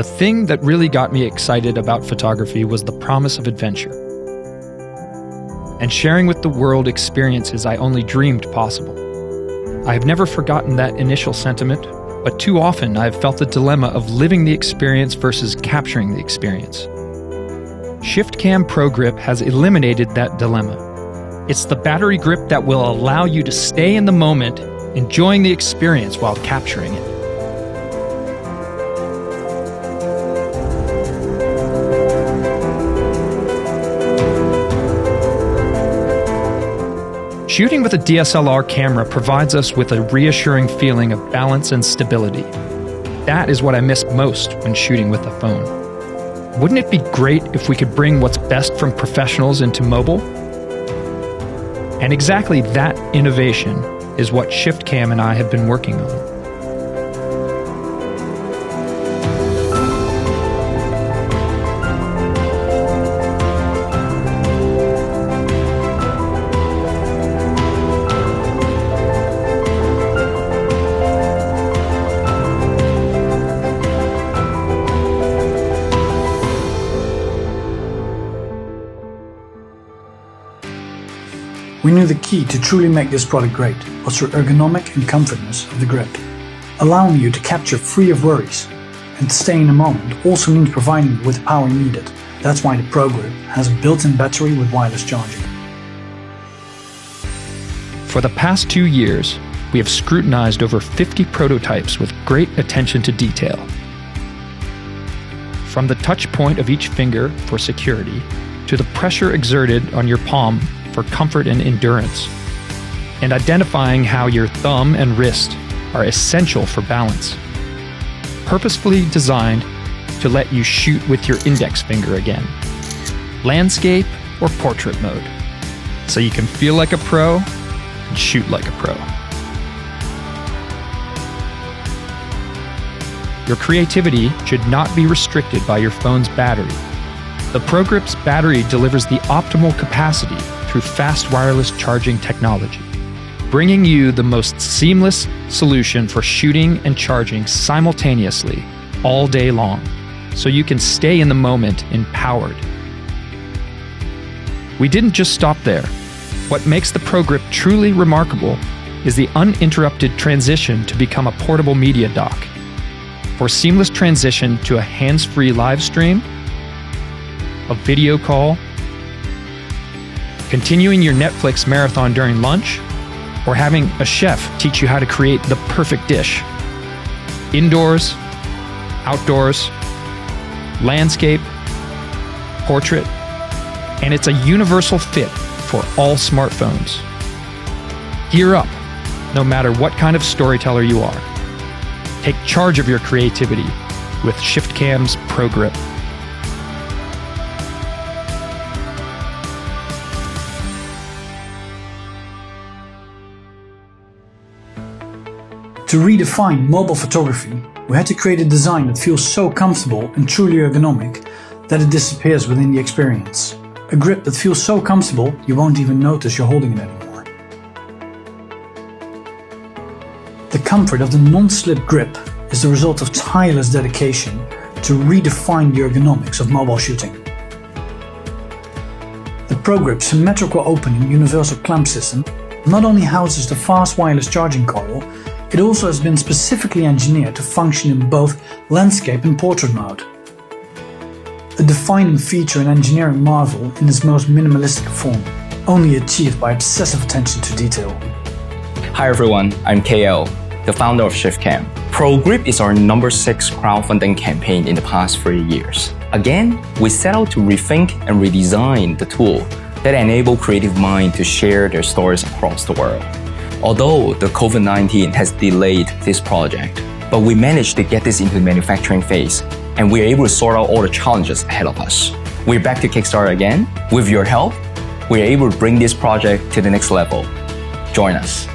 The thing that really got me excited about photography was the promise of adventure and sharing with the world experiences I only dreamed possible. I have never forgotten that initial sentiment, but too often I have felt the dilemma of living the experience versus capturing the experience. ShiftCam ProGrip has eliminated that dilemma. It's the battery grip that will allow you to stay in the moment, enjoying the experience while capturing it. Shooting with a DSLR camera provides us with a reassuring feeling of balance and stability. That is what I miss most when shooting with a phone. Wouldn't it be great if we could bring what's best from professionals into mobile? And exactly that innovation is what ShiftCam and I have been working on. We knew the key to truly make this product great was through ergonomic and comfortness of the grip. Allowing you to capture free of worries and to stay in the moment also means providing you with the power needed. That's why the ProGrip has a built-in battery with wireless charging. For the past 2 years, we have scrutinized over 50 prototypes with great attention to detail. From the touch point of each finger for security, to the pressure exerted on your palm for comfort and endurance, and identifying how your thumb and wrist are essential for balance. Purposefully designed to let you shoot with your index finger again. Landscape or portrait mode, so you can feel like a pro and shoot like a pro. Your creativity should not be restricted by your phone's battery. The ProGrip's battery delivers the optimal capacity through fast wireless charging technology, bringing you the most seamless solution for shooting and charging simultaneously all day long, so you can stay in the moment empowered. We didn't just stop there. What makes the ProGrip truly remarkable is the uninterrupted transition to become a portable media dock. For seamless transition to a hands-free live stream, a video call, continuing your Netflix marathon during lunch, or having a chef teach you how to create the perfect dish. Indoors, outdoors, landscape, portrait, and it's a universal fit for all smartphones. Gear up, no matter what kind of storyteller you are. Take charge of your creativity with ShiftCam's ProGrip. To redefine mobile photography, we had to create a design that feels so comfortable and truly ergonomic that it disappears within the experience. A grip that feels so comfortable you won't even notice you're holding it anymore. The comfort of the non-slip grip is the result of tireless dedication to redefine the ergonomics of mobile shooting. The ProGrip symmetrical opening universal clamp system not only houses the fast wireless charging coil, it also has been specifically engineered to function in both landscape and portrait mode. A defining feature and engineering marvel in its most minimalistic form, only achieved by obsessive attention to detail. Hi everyone, I'm KL, the founder of ShiftCam. ProGrip is our number 6 crowdfunding campaign in the past 3 years. Again, we set out to rethink and redesign the tool that enable creative minds to share their stories across the world. Although the COVID-19 has delayed this project, but we managed to get this into the manufacturing phase, and we're able to sort out all the challenges ahead of us. We're back to Kickstarter again. With your help, we're able to bring this project to the next level. Join us.